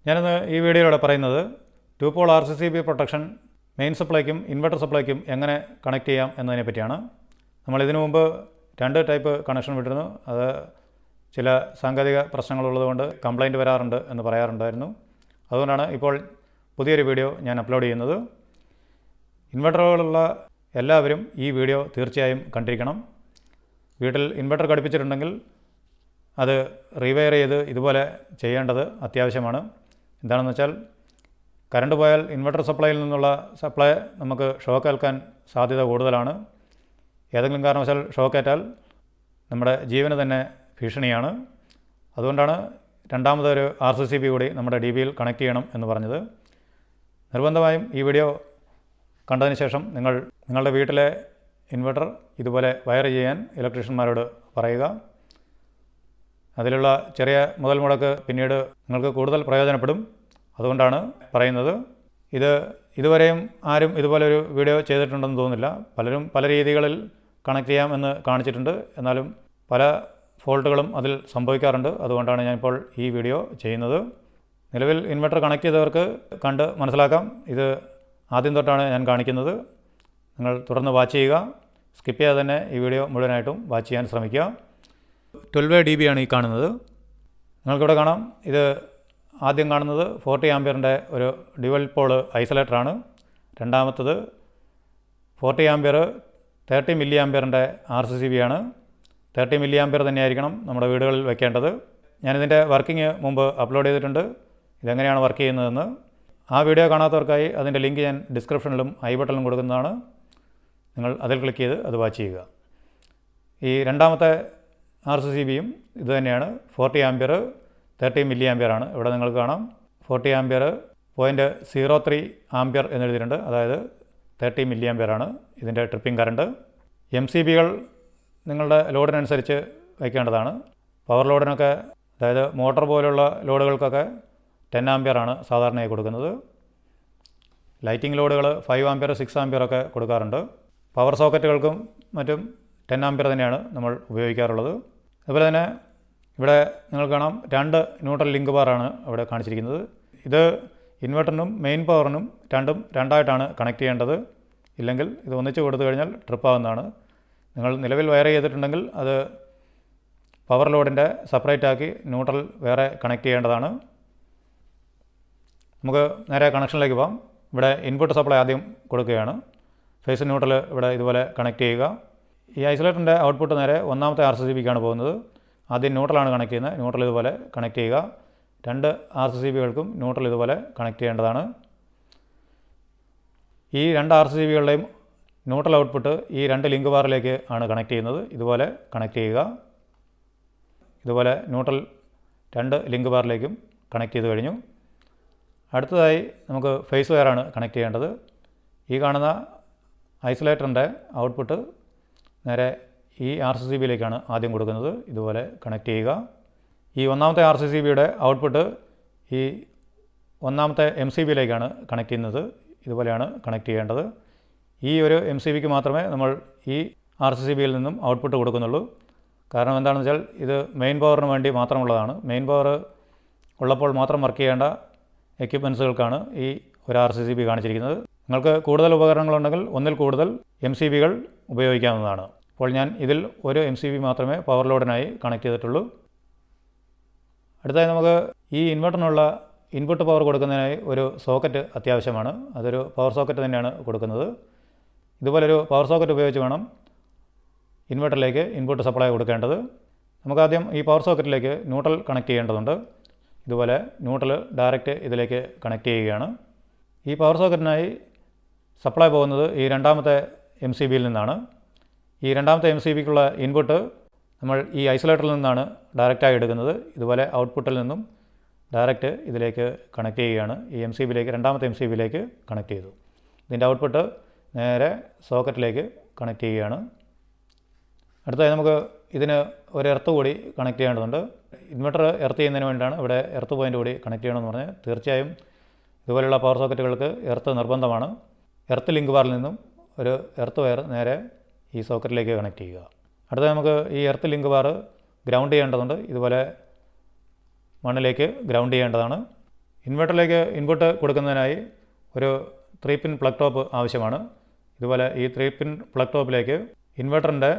ഞാനിന്ന് ഈ വീഡിയോയിലൂടെ പറയുന്നത് 2-പോൾ RCCB പ്രൊട്ടക്ഷൻ മെയിൻ സപ്ലൈക്കും ഇൻവെർട്ടർ സപ്ലൈക്കും എങ്ങനെ കണക്ട് ചെയ്യാം എന്നതിനെ പറ്റിയാണ്. നമ്മൾ ഇതിനു മുമ്പ് 2 ടൈപ്പ് കണക്ഷൻ വിട്ടിരുന്നു. അത് ചില സാങ്കേതിക പ്രശ്നങ്ങളുള്ളതുകൊണ്ട് കംപ്ലൈൻറ്റ് വരാറുണ്ട് എന്ന് പറയാറുണ്ടായിരുന്നു. അതുകൊണ്ടാണ് ഇപ്പോൾ പുതിയൊരു വീഡിയോ ഞാൻ അപ്ലോഡ് ചെയ്യുന്നത്. ഇൻവെർട്ടറുകളുള്ള എല്ലാവരും ഈ വീഡിയോ തീർച്ചയായും കണ്ടിരിക്കണം. വീട്ടിൽ ഇൻവെർട്ടർ ഘടിപ്പിച്ചിട്ടുണ്ടെങ്കിൽ അത് റീവയർ ചെയ്ത് ഇതുപോലെ ചെയ്യേണ്ടത് അത്യാവശ്യമാണ്. എന്താണെന്ന് വെച്ചാൽ കറണ്ട് പോയാൽ ഇൻവെർട്ടർ സപ്ലൈയിൽ നിന്നുള്ള സപ്ലൈ നമുക്ക് ഷോക്ക് ഏൽക്കാൻ സാധ്യത കൂടുതലാണ്. ഏതെങ്കിലും കാരണവശാൽ ഷോക്കേറ്റാൽ നമ്മുടെ ജീവന് തന്നെ ഭീഷണിയാണ്. അതുകൊണ്ടാണ് രണ്ടാമതൊരു RCCB കൂടി നമ്മുടെ DBയിൽ കണക്ട് ചെയ്യണം എന്ന് പറഞ്ഞത്. നിർബന്ധമായും ഈ വീഡിയോ കണ്ടതിന് ശേഷം നിങ്ങളുടെ വീട്ടിലെ ഇൻവെർട്ടർ ഇതുപോലെ വയർ ചെയ്യാൻ ഇലക്ട്രീഷ്യന്മാരോട് പറയുക. അതിലുള്ള ചെറിയ മുതൽ മുടക്ക് പിന്നീട് നിങ്ങൾക്ക് കൂടുതൽ പ്രയോജനപ്പെടും. അതുകൊണ്ടാണ് പറയുന്നത്. ഇതുവരെയും ആരും ഇതുപോലൊരു വീഡിയോ ചെയ്തിട്ടുണ്ടെന്ന് തോന്നുന്നില്ല. പലരും പല രീതികളിൽ കണക്ട് ചെയ്യാം എന്ന് കാണിച്ചിട്ടുണ്ട്. എന്നാലും പല ഫോൾട്ടുകളും അതിൽ സംഭവിക്കാറുണ്ട്. അതുകൊണ്ടാണ് ഞാനിപ്പോൾ ഈ വീഡിയോ ചെയ്യുന്നത്. നിലവിൽ ഇൻവെർട്ടർ കണക്ട് ചെയ്തവർക്ക് കണ്ട് മനസ്സിലാക്കാം. ഇത് ആദ്യം തൊട്ടാണ് ഞാൻ കാണിക്കുന്നത്. നിങ്ങൾ തുടർന്ന് വാച്ച് ചെയ്യുക. സ്കിപ്പ് ചെയ്യാതെ തന്നെ ഈ വീഡിയോ മുഴുവനായിട്ടും വാച്ച് ചെയ്യാൻ ശ്രമിക്കുക. 12 dB ആണ് ഈ കാണുന്നത്. നിങ്ങൾക്കിവിടെ കാണാം. ഇത് ആദ്യം കാണുന്നത് 40 ആംപിയറിൻ്റെ ഒരു ഡ്യുവൽ പോൾ ഐസൊലേറ്ററാണ്. രണ്ടാമത്തത് 40 ആംപിയർ 30 മില്ലി ആംപിയറിൻ്റെ RCCB ആണ്. 30 മില്ലി ആംപിയർ തന്നെയായിരിക്കണം നമ്മുടെ വീടുകളിൽ വെക്കേണ്ടത്. ഞാനിതിൻ്റെ വർക്കിംഗ് മുമ്പ് അപ്ലോഡ് ചെയ്തിട്ടുണ്ട്, ഇതെങ്ങനെയാണ് വർക്ക് ചെയ്യുന്നതെന്ന്. ആ വീഡിയോ കാണാത്തവർക്കായി അതിൻ്റെ ലിങ്ക് ഞാൻ ഡിസ്ക്രിപ്ഷനിലും ഐ ബട്ടണിലും കൊടുക്കുന്നതാണ്. നിങ്ങൾ അതിൽ ക്ലിക്ക് ചെയ്ത് അത് വാച്ച് ചെയ്യുക. ഈ രണ്ടാമത്തെ RCCBയും ഇത് തന്നെയാണ്. 40 ആംപിയർ 30 മില്ലി ആംപിയർ ആണ്. ഇവിടെ നിങ്ങൾക്ക് കാണാം 40 ആംപിയർ 0.03 ആംപിയർ എന്നെഴുതിയിട്ടുണ്ട്. അതായത് 30 മില്ലി ആംപിയർ ആണ് ഇതിൻ്റെ ട്രിപ്പിംഗ് കറണ്ട്. MCBകൾ നിങ്ങളുടെ ലോഡിനനുസരിച്ച് വയ്ക്കേണ്ടതാണ്. പവർ ലോഡിനൊക്കെ, അതായത് മോട്ടോർ പോലുള്ള ലോഡുകൾക്കൊക്കെ 10 ആംപിയർ ആണ് സാധാരണയായി കൊടുക്കുന്നത്. ലൈറ്റിംഗ് ലോഡുകൾ 5 ആംപിയർ 6 ആംപിയർ ഒക്കെ കൊടുക്കാറുണ്ട്. പവർ സോക്കറ്റുകൾക്കും മറ്റും 10 ആംപിയർ തന്നെയാണ് നമ്മൾ ഉപയോഗിക്കാറുള്ളത്. അതുപോലെ തന്നെ ഇവിടെ നിങ്ങൾക്ക് കാണാം 2 ന്യൂട്രൽ ലിങ്ക് ബാറാണ് ഇവിടെ കാണിച്ചിരിക്കുന്നത്. ഇത് ഇൻവെർട്ടറിനും മെയിൻ പവറിനും രണ്ടായിട്ടാണ് കണക്ട് ചെയ്യേണ്ടത്. ഇല്ലെങ്കിൽ ഇത് ഒന്നിച്ച് കൊടുത്തു കഴിഞ്ഞാൽ ട്രിപ്പാകുന്നതാണ്. നിങ്ങൾ നിലവിൽ വയർ ചെയ്തിട്ടുണ്ടെങ്കിൽ അത് പവർ ലോഡിൻ്റെ സെപ്പറേറ്റ് ആക്കി ന്യൂട്രൽ വേറെ കണക്ട് ചെയ്യേണ്ടതാണ്. നമുക്ക് നേരെ കണക്ഷനിലേക്ക് പോകാം. ഇവിടെ ഇൻപുട്ട് സപ്ലൈ ആദ്യം കൊടുക്കുകയാണ്. ഫേസ് ന്യൂട്രൽ ഇവിടെ ഇതുപോലെ കണക്ട് ചെയ്യുക. ഈ ഐസൊലേറ്ററിൻ്റെ ഔട്ട്പുട്ട് നേരെ ഒന്നാമത്തെ RCCBക്കാണ് പോകുന്നത്. ആദ്യം ന്യൂട്രലാണ് കണക്ട് ചെയ്യുന്നത്. ന്യൂട്രൽ ഇതുപോലെ കണക്ട് ചെയ്യുക. 2 RCCBകൾക്കും ന്യൂട്രൽ ഇതുപോലെ കണക്ട് ചെയ്യേണ്ടതാണ്. ഈ 2 RCCBകളുടെയും ന്യൂട്രൽ ഔട്ട്പുട്ട് ഈ 2 ലിങ്ക് ബാറിലേക്ക് ആണ് കണക്ട് ചെയ്യുന്നത്. ഇതുപോലെ കണക്ട് ചെയ്യുക. ഇതുപോലെ ന്യൂട്രൽ 2 ലിങ്ക് ബാറിലേക്കും കണക്ട് ചെയ്ത് കഴിഞ്ഞു. അടുത്തതായി നമുക്ക് ഫേസ് വയറാണ് കണക്ട് ചെയ്യേണ്ടത്. ഈ കാണുന്ന ഐസൊലേറ്ററിൻ്റെ ഔട്ട്പുട്ട് നേരെ ഈ RCCBയിലേക്കാണ് ആദ്യം കൊടുക്കുന്നത്. ഇതുപോലെ കണക്ട് ചെയ്യുക. ഈ ഒന്നാമത്തെ RCCBയുടെ ഔട്ട്പുട്ട് ഈ ഒന്നാമത്തെ MCBയിലേക്കാണ് കണക്ട് ചെയ്യുന്നത്. ഇതുപോലെയാണ് കണക്ട് ചെയ്യേണ്ടത്. ഈ ഒരു MCBക്ക് മാത്രമേ നമ്മൾ ഈ RCCBയിൽ നിന്നും ഔട്ട്പുട്ട് കൊടുക്കുന്നുള്ളൂ. കാരണം എന്താണെന്ന് വെച്ചാൽ ഇത് മെയിൻ പവറിന് വേണ്ടി മാത്രമുള്ളതാണ്. മെയിൻ പവർ ഉള്ളപ്പോൾ മാത്രം വർക്ക് ചെയ്യേണ്ട എക്യുപ്മെൻറ്റ്സുകൾക്കാണ് ഈ ഒരു RCCB കാണിച്ചിരിക്കുന്നത്. നിങ്ങൾക്ക് കൂടുതൽ ഉപകരണങ്ങളുണ്ടെങ്കിൽ ഒന്നിൽ കൂടുതൽ MCBകൾ ഉപയോഗിക്കാവുന്നതാണ്. അപ്പോൾ ഞാൻ ഇതിൽ ഒരു MCB മാത്രമേ പവർ ലോഡിനായി കണക്ട് ചെയ്തിട്ടുള്ളൂ. അടുത്തായി നമുക്ക് ഈ ഇൻവെർട്ടറിനുള്ള ഇൻപുട്ട് പവർ കൊടുക്കുന്നതിനായി ഒരു സോക്കറ്റ് അത്യാവശ്യമാണ്. അതൊരു പവർ സോക്കറ്റ് തന്നെയാണ് കൊടുക്കുന്നത്. ഇതുപോലൊരു പവർ സോക്കറ്റ് ഉപയോഗിച്ച് വേണം ഇൻവെർട്ടറിലേക്ക് ഇൻപുട്ട് സപ്ലൈ കൊടുക്കേണ്ടത്. നമുക്കാദ്യം ഈ പവർ സോക്കറ്റിലേക്ക് ന്യൂട്രൽ കണക്ട് ചെയ്യേണ്ടതുണ്ട്. ഇതുപോലെ ന്യൂട്രൽ ഡയറക്റ്റ് ഇതിലേക്ക് കണക്ട് ചെയ്യുകയാണ്. ഈ പവർ സോക്കറ്റിനായി സപ്ലൈ പോകുന്നത് ഈ രണ്ടാമത്തെ MCBയിൽ നിന്നാണ്. ഈ രണ്ടാമത്തെ MCBക്കുള്ള ഇൻപുട്ട് നമ്മൾ ഈ ഐസൊലേറ്ററിൽ നിന്നാണ് ഡയറക്റ്റായി എടുക്കുന്നത്. ഇതുപോലെ ഔട്ട്പുട്ടിൽ നിന്നും ഡയറക്റ്റ് ഇതിലേക്ക് കണക്ട് ചെയ്യുകയാണ്. ഈ MCBയിലേക്ക്, രണ്ടാമത്തെ MCBയിലേക്ക് കണക്ട് ചെയ്തു. ഇതിൻ്റെ ഔട്ട്പുട്ട് നേരെ സോക്കറ്റിലേക്ക് കണക്ട് ചെയ്യുകയാണ്. അടുത്തായി നമുക്ക് ഇതിന് ഒരു എർത്ത് കൂടി കണക്ട് ചെയ്യേണ്ടതുണ്ട്. ഇൻവെർട്ടർ എർത്ത് ചെയ്യുന്നതിന് വേണ്ടിയാണ് ഇവിടെ എർത്ത് പോയിൻ്റ് കൂടി കണക്ട് ചെയ്യണമെന്ന് പറഞ്ഞാൽ തീർച്ചയായും ഇതുപോലെയുള്ള പവർ സോക്കറ്റുകൾക്ക് എർത്ത് നിർബന്ധമാണ്. എർത്ത് ലിങ്ക് ബാറിൽ നിന്നും ഒരു എർത്ത് വയർ നേരെ ഈ സോക്കറ്റിലേക്ക് കണക്ട് ചെയ്യുക. അടുത്ത നമുക്ക് ഈ എർത്ത് ലിങ്ക് ബാർ ഗ്രൗണ്ട് ചെയ്യേണ്ടതുണ്ട്. ഇതുപോലെ മണ്ണിലേക്ക് ഗ്രൗണ്ട് ചെയ്യേണ്ടതാണ്. ഇൻവെർട്ടറിലേക്ക് ഇൻപുട്ട് കൊടുക്കുന്നതിനായി ഒരു 3 പിൻ പ്ലഗ് ടോപ്പ് ആവശ്യമാണ്. ഇതുപോലെ ഈ 3 പിൻ പ്ലഗ് ടോപ്പിലേക്ക് ഇൻവെർട്ടറിൻ്റെ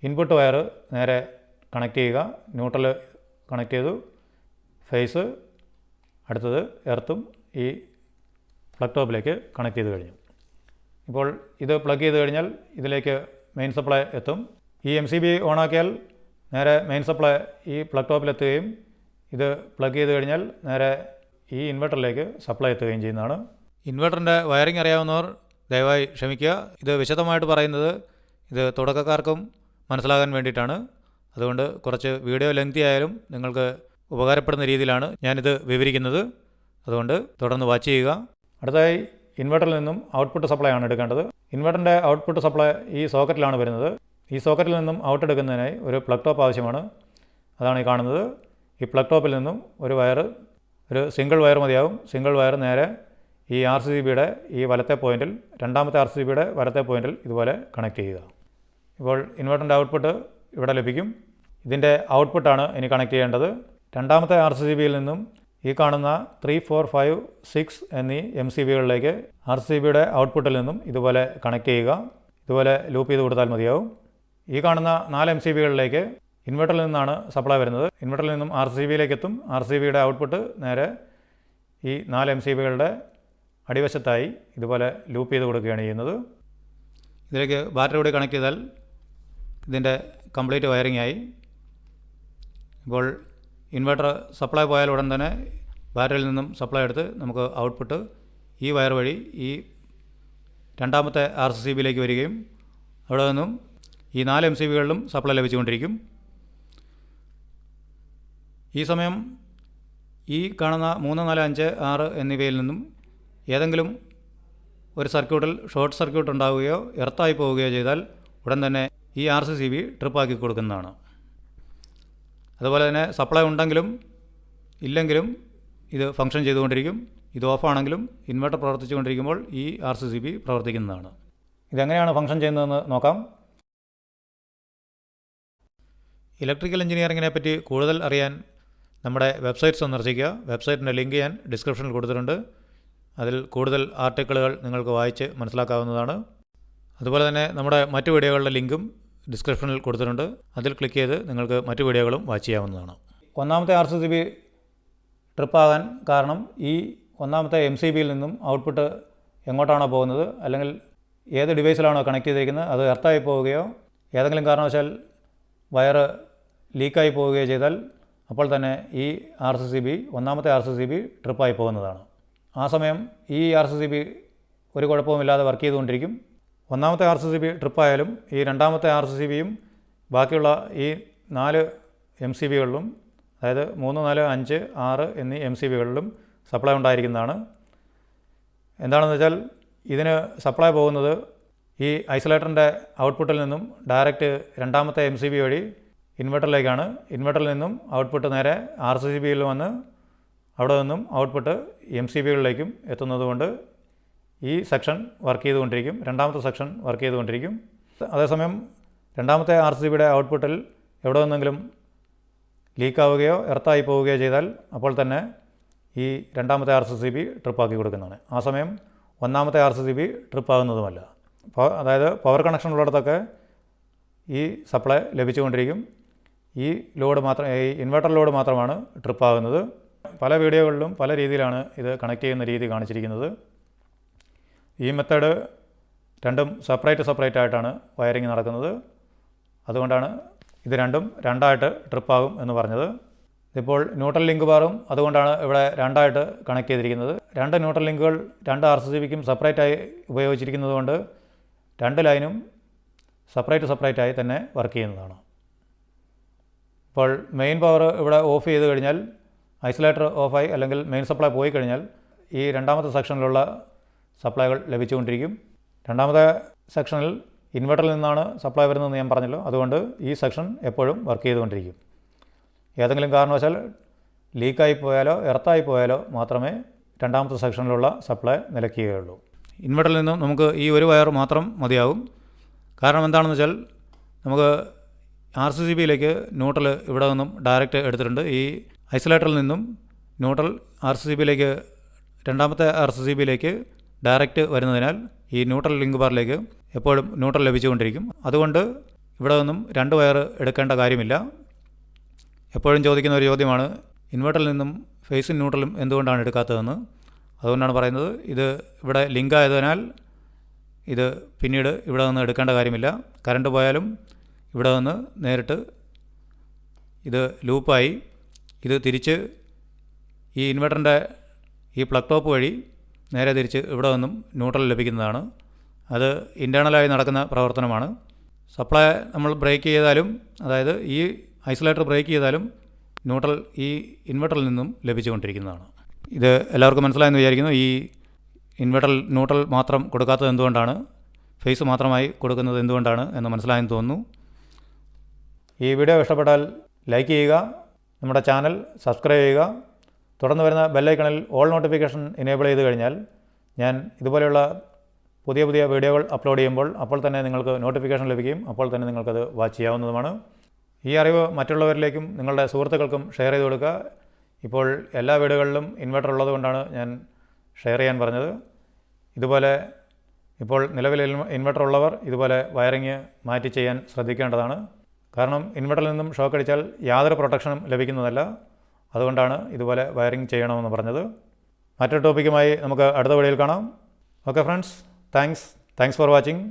ഇൻപുട്ട് വയർ നേരെ കണക്ട് ചെയ്യുക. ന്യൂട്രൽ കണക്ട് ചെയ്തു, ഫേസ് അടുത്തത് എർത്തും ഈ പ്ലഗ് ടോപ്പിലേക്ക് കണക്ട് ചെയ്ത് കഴിഞ്ഞു. ഇപ്പോൾ ഇത് പ്ലഗ് ചെയ്ത് കഴിഞ്ഞാൽ ഇതിലേക്ക് മെയിൻ സപ്ലൈ എത്തും. ഈ MCB ഓണാക്കിയാൽ നേരെ മെയിൻ സപ്ലൈ ഈ പ്ലഗ് ടോപ്പിലെത്തുകയും ഇത് പ്ലഗ് ചെയ്ത് കഴിഞ്ഞാൽ നേരെ ഈ ഇൻവെർട്ടറിലേക്ക് സപ്ലൈ എത്തുകയും ചെയ്യുന്നതാണ്. ഇൻവെർട്ടറിൻ്റെ വയറിംഗ് അറിയാവുന്നവർ ദയവായി ക്ഷമിക്കുക. ഇത് വിശദമായിട്ട് പറയുന്നത് ഇത് തുടക്കക്കാർക്കും മനസ്സിലാകാൻ വേണ്ടിയിട്ടാണ്. അതുകൊണ്ട് കുറച്ച് വീഡിയോ ലെങ്തി ആയാലും നിങ്ങൾക്ക് ഉപകാരപ്പെടുന്ന രീതിയിലാണ് ഞാനിത് വിവരിക്കുന്നത്. അതുകൊണ്ട് തുടർന്ന് വാച്ച് ചെയ്യുക. അടുത്തതായി ഇൻവെർട്ടറിൽ നിന്നും ഔട്ട്പുട്ട് സപ്ലൈ ആണ് എടുക്കേണ്ടത്. ഇൻവെർട്ടറിൻ്റെ ഔട്ട്പുട്ട് സപ്ലൈ ഈ സോക്കറ്റിലാണ് വരുന്നത്. ഈ സോക്കറ്റിൽ നിന്നും ഔട്ട് എടുക്കുന്നതിനായി ഒരു പ്ലഗ് ടോപ്പ് ആവശ്യമാണ്. അതാണ് ഈ കാണുന്നത്. ഈ പ്ലഗ് ടോപ്പിൽ നിന്നും ഒരു സിംഗിൾ വയർ മതിയാവും. സിംഗിൾ വയർ നേരെ ഈ RCCBയുടെ ഈ വലത്തെ പോയിൻറ്റിൽ, രണ്ടാമത്തെ RCCBയുടെ വലത്തെ പോയിൻറ്റിൽ ഇതുപോലെ കണക്ട് ചെയ്യുക. ഇപ്പോൾ ഇൻവെർട്ടറിൻ്റെ ഔട്ട്പുട്ട് ഇവിടെ ലഭിക്കും. ഇതിൻ്റെ ഔട്ട്പുട്ടാണ് ഇനി കണക്ട് ചെയ്യേണ്ടത്. രണ്ടാമത്തെ RCCBയിൽ നിന്നും ഈ കാണുന്ന 3, 4, 5, 6 എന്നീ MCBകളിലേക്ക് RCCBയുടെ ഔട്ട്പുട്ടിൽ നിന്നും ഇതുപോലെ കണക്ട് ചെയ്യുക. ഇതുപോലെ ലൂപ്പ് ചെയ്ത് കൊടുത്താൽ മതിയാവും. ഈ കാണുന്ന 4 MCBകളിലേക്ക് ഇൻവെർട്ടറിൽ നിന്നാണ് സപ്ലൈ വരുന്നത്. ഇൻവെർട്ടറിൽ നിന്നും RCCBയിലേക്ക് എത്തും. RCCBയുടെ ഔട്ട്പുട്ട് നേരെ ഈ 4 MCBകളുടെ അടിവശത്തായി ഇതുപോലെ ലൂപ്പ് ചെയ്ത് കൊടുക്കുകയാണ് ചെയ്യുന്നത്. ഇതിലേക്ക് ബാറ്ററി കൂടി കണക്ട് ചെയ്താൽ ഇതിൻ്റെ കംപ്ലീറ്റ് വയറിംഗ് ആയി. ഇപ്പോൾ ഇൻവെർട്ടർ സപ്ലൈ പോയാൽ ഉടൻ തന്നെ ബാറ്ററിയിൽ നിന്നും സപ്ലൈ എടുത്ത് നമുക്ക് ഔട്ട്പുട്ട് ഈ വയർ വഴി ഈ രണ്ടാമത്തെ RCCBയിലേക്ക് വരികയും അവിടെ നിന്നും ഈ 4 MCBകളിലും സപ്ലൈ ലഭിച്ചുകൊണ്ടിരിക്കും. ഈ സമയം ഈ കാണുന്ന 3, 4, 5, 6 എന്നിവയിൽ നിന്നും ഏതെങ്കിലും ഒരു സർക്യൂട്ടിൽ ഷോർട്ട് സർക്യൂട്ട് ഉണ്ടാവുകയോ എർത്തായി പോവുകയോ ചെയ്താൽ ഉടൻ തന്നെ ഈ RCCB ട്രിപ്പാക്കി കൊടുക്കുന്നതാണ്. അതുപോലെ തന്നെ സപ്ലൈ ഉണ്ടെങ്കിലും ഇല്ലെങ്കിലും ഇത് ഫംഗ്ഷൻ ചെയ്തുകൊണ്ടിരിക്കും. ഇത് ഓഫാണെങ്കിലും ഇൻവെർട്ടർ പ്രവർത്തിച്ചുകൊണ്ടിരിക്കുമ്പോൾ ഈ RCCB പ്രവർത്തിക്കുന്നതാണ്. ഇതെങ്ങനെയാണ് ഫംഗ്ഷൻ ചെയ്യുന്നതെന്ന് നോക്കാം. ഇലക്ട്രിക്കൽ എഞ്ചിനീയറിങ്ങിനെ പറ്റി കൂടുതൽ അറിയാൻ നമ്മുടെ വെബ്സൈറ്റ് സന്ദർശിക്കുക. വെബ്സൈറ്റിൻ്റെ ലിങ്ക് ഞാൻ ഡിസ്ക്രിപ്ഷനിൽ കൊടുത്തിട്ടുണ്ട്. അതിൽ കൂടുതൽ ആർട്ടിക്കിളുകൾ നിങ്ങൾക്ക് വായിച്ച് മനസ്സിലാക്കാവുന്നതാണ്. അതുപോലെ തന്നെ നമ്മുടെ മറ്റു വീഡിയോകളുടെ ലിങ്കും ഡിസ്ക്രിപ്ഷനിൽ കൊടുത്തിട്ടുണ്ട്. അതിൽ ക്ലിക്ക് ചെയ്ത് നിങ്ങൾക്ക് മറ്റു വീഡിയോകളും വാച്ച് ചെയ്യാവുന്നതാണ്. ഒന്നാമത്തെ RCCB ട്രിപ്പാകാൻ കാരണം ഈ ഒന്നാമത്തെ MCBയിൽ നിന്നും ഔട്ട്പുട്ട് എങ്ങോട്ടാണോ പോകുന്നത്, അല്ലെങ്കിൽ ഏത് ഡിവൈസിലാണോ കണക്ട് ചെയ്തിരിക്കുന്നത് അത് എർത്തായി പോവുകയോ ഏതെങ്കിലും കാരണവശാൽ വയർ ലീക്കായി പോവുകയോ ചെയ്താൽ അപ്പോൾ തന്നെ ഈ ഒന്നാമത്തെ RCCB ട്രിപ്പായി പോകുന്നതാണ്. ആ സമയം ഈ RCCB ഒരു കുഴപ്പവുമില്ലാതെ വർക്ക് ചെയ്തുകൊണ്ടിരിക്കും. ഒന്നാമത്തെ RCCB ട്രിപ്പായാലും ഈ രണ്ടാമത്തെ RCCBയും ബാക്കിയുള്ള ഈ 4 MCBകളിലും, അതായത് 3, 4, 5, 6 എന്നീ MCBകളിലും സപ്ലൈ ഉണ്ടായിരിക്കുന്നതാണ്. എന്താണെന്ന് വെച്ചാൽ ഇതിന് സപ്ലൈ പോകുന്നത് ഈ ഐസൊലേറ്ററിൻ്റെ ഔട്ട്പുട്ടിൽ നിന്നും ഡയറക്റ്റ് രണ്ടാമത്തെ MCB വഴി ഇൻവെർട്ടറിലേക്കാണ്. ഇൻവെർട്ടറിൽ നിന്നും ഔട്ട്പുട്ട് നേരെ RCCBയിൽ വന്ന് അവിടെ നിന്നും ഔട്ട്പുട്ട് MCBകളിലേക്കും എത്തുന്നതുകൊണ്ട് ഈ സെക്ഷൻ വർക്ക് ചെയ്തുകൊണ്ടിരിക്കും. രണ്ടാമത്തെ സെക്ഷൻ വർക്ക് ചെയ്തുകൊണ്ടിരിക്കും. അതേസമയം രണ്ടാമത്തെ RCCBയുടെ ഔട്ട്പുട്ടിൽ എവിടെ നിന്നെങ്കിലും ലീക്കാവുകയോ എർത്തായി പോവുകയോ ചെയ്താൽ അപ്പോൾ തന്നെ ഈ രണ്ടാമത്തെ RCCB ട്രിപ്പാക്കി കൊടുക്കുന്നതാണ്. ആ സമയം ഒന്നാമത്തെ RCCB ട്രിപ്പാകുന്നതുമല്ല. അതായത് പവർ കണക്ഷൻ ഉള്ളിടത്തൊക്കെ ഈ സപ്ലൈ ലഭിച്ചുകൊണ്ടിരിക്കും. ഈ ഇൻവെർട്ടർ ലോഡ് മാത്രമാണ് ട്രിപ്പാകുന്നത്. പല വീഡിയോകളിലും പല രീതിയിലാണ് ഇത് കണക്ട് ചെയ്യുന്ന രീതി കാണിച്ചിരിക്കുന്നത്. ഈ മെത്തേഡ് രണ്ടും സെപ്പറേറ്റ് ആയിട്ടാണ് വയറിംഗ് നടക്കുന്നത്. അതുകൊണ്ടാണ് ഇത് രണ്ടായിട്ട് ട്രിപ്പാകും എന്ന് പറഞ്ഞത്. ഇപ്പോൾ ന്യൂട്രൽ ലിങ്ക് ബാറും അതുകൊണ്ടാണ് ഇവിടെ രണ്ടായിട്ട് കണക്ട് ചെയ്തിരിക്കുന്നത്. 2 ന്യൂട്രൽ ലിങ്കുകൾ 2 RCCBക്കും സെപ്പറേറ്റായി ഉപയോഗിച്ചിരിക്കുന്നത് കൊണ്ട് 2 ലൈനും സെപ്പറേറ്റായി തന്നെ വർക്ക് ചെയ്യുന്നതാണ്. ഇപ്പോൾ മെയിൻ പവർ ഇവിടെ ഓഫ് ചെയ്ത് കഴിഞ്ഞാൽ, ഐസൊലേറ്റർ ഓഫായി അല്ലെങ്കിൽ മെയിൻ സപ്ലൈ പോയി കഴിഞ്ഞാൽ ഈ രണ്ടാമത്തെ സെക്ഷനിലുള്ള സപ്ലൈകൾ ലഭിച്ചുകൊണ്ടിരിക്കും. രണ്ടാമത്തെ സെക്ഷനിൽ ഇൻവെർട്ടറിൽ നിന്നാണ് സപ്ലൈ വരുന്നതെന്ന് ഞാൻ പറഞ്ഞല്ലോ. അതുകൊണ്ട് ഈ സെക്ഷൻ എപ്പോഴും വർക്ക് ചെയ്തുകൊണ്ടിരിക്കും. ഏതെങ്കിലും കാരണവശാൽ ലീക്കായി പോയാലോ എർത്തായി പോയാലോ മാത്രമേ രണ്ടാമത്തെ സെക്ഷനിലുള്ള സപ്ലൈ നിലയ്ക്കുകയുള്ളൂ. ഇൻവെർട്ടറിൽ നിന്നും നമുക്ക് ഈ ഒരു വയർ മാത്രം മതിയാകും. കാരണം എന്താണെന്ന് വെച്ചാൽ നമുക്ക് RCCBയിലേക്ക് ന്യൂട്രൽ ഇവിടെ നിന്നും ഡയറക്റ്റ് എടുത്തിട്ടുണ്ട്. ഈ ഐസൊലേറ്ററിൽ നിന്നും ന്യൂട്രൽ RCCBയിലേക്ക് രണ്ടാമത്തെ RCCBയിലേക്ക് ഡയറക്റ്റ് വരുന്നതിനാൽ ഈ ന്യൂട്രൽ ലിങ്ക് ബാറിലേക്ക് എപ്പോഴും ന്യൂട്രൽ ലഭിച്ചുകൊണ്ടിരിക്കും. അതുകൊണ്ട് ഇവിടെ നിന്നും 2 വയർ എടുക്കേണ്ട കാര്യമില്ല. എപ്പോഴും ചോദിക്കുന്ന ഒരു ചോദ്യമാണ് ഇൻവെർട്ടറിൽ നിന്നും ഫേസും ന്യൂട്രലും എന്തുകൊണ്ടാണ് എടുക്കാത്തതെന്ന്. അതുകൊണ്ടാണ് പറയുന്നത്, ഇത് ഇവിടെ ലിങ്ക് ആയതിനാൽ ഇത് പിന്നീട് ഇവിടെ നിന്ന് എടുക്കേണ്ട കാര്യമില്ല. കറണ്ട് പോയാലും ഇവിടെ നിന്ന് നേരിട്ട് ഇത് ലൂപ്പായി ഇത് തിരിച്ച് ഈ ഇൻവെർട്ടറിൻ്റെ ഈ പ്ലഗ് ടോപ്പ് വഴി നേരെ തിരിച്ച് ഇവിടെ നിന്നും ന്യൂട്രൽ ലഭിക്കുന്നതാണ്. അത് ഇൻറ്റേർണലായി നടക്കുന്ന പ്രവർത്തനമാണ്. സപ്ലൈ നമ്മൾ ബ്രേക്ക് ചെയ്താലും, അതായത് ഈ ഐസൊലേറ്റർ ബ്രേക്ക് ചെയ്താലും ന്യൂട്രൽ ഈ ഇൻവെർട്ടറിൽ നിന്നും ലഭിച്ചുകൊണ്ടിരിക്കുന്നതാണ്. ഇത് എല്ലാവർക്കും മനസ്സിലായെന്ന് വിചാരിക്കുന്നു. ഈ ഇൻവെർട്ടറിൽ ന്യൂട്രൽ മാത്രം കൊടുക്കാത്തത് എന്തുകൊണ്ടാണ്, ഫേസ് മാത്രമായി കൊടുക്കുന്നത് എന്തുകൊണ്ടാണ് എന്ന് മനസ്സിലായെന്ന് തോന്നുന്നു. ഈ വീഡിയോ ഇഷ്ടപ്പെട്ടാൽ ലൈക്ക് ചെയ്യുക, നമ്മുടെ ചാനൽ സബ്സ്ക്രൈബ് ചെയ്യുക. തുടർന്ന് വരുന്ന ബെല്ലൈക്കണിൽ ഓൾ നോട്ടിഫിക്കേഷൻ എനേബിൾ ചെയ്ത് കഴിഞ്ഞാൽ ഞാൻ ഇതുപോലെയുള്ള പുതിയ പുതിയ വീഡിയോകൾ അപ്ലോഡ് ചെയ്യുമ്പോൾ അപ്പോൾ തന്നെ നിങ്ങൾക്ക് നോട്ടിഫിക്കേഷൻ ലഭിക്കുകയും അപ്പോൾ തന്നെ നിങ്ങൾക്കത് വാച്ച് ചെയ്യാവുന്നതുമാണ്. ഈ അറിവ് മറ്റുള്ളവരിലേക്കും നിങ്ങളുടെ സുഹൃത്തുക്കൾക്കും ഷെയർ ചെയ്ത് കൊടുക്കുക. ഇപ്പോൾ എല്ലാ വീടുകളിലും ഇൻവെർട്ടർ ഉള്ളതുകൊണ്ടാണ് ഞാൻ ഷെയർ ചെയ്യാൻ പറഞ്ഞത്. ഇതുപോലെ ഇപ്പോൾ നിലവിൽ ഇൻവെർട്ടർ ഉള്ളവർ ഇതുപോലെ വയറിങ് മാറ്റി ചെയ്യാൻ ശ്രദ്ധിക്കേണ്ടതാണ്. കാരണം ഇൻവെർട്ടറിൽ നിന്നും ഷോക്ക് അടിച്ചാൽ യാതൊരു പ്രൊട്ടക്ഷനും ലഭിക്കുന്നതല്ല. അതുകൊണ്ടാണ് ഇതുപോലെ വയറിങ് ചെയ്യണമെന്ന് പറഞ്ഞത്. മറ്റൊരു ടോപ്പിക്കുമായി നമുക്ക് അടുത്ത വീഡിയോയിൽ കാണാം. Okay friends, thanks for watching.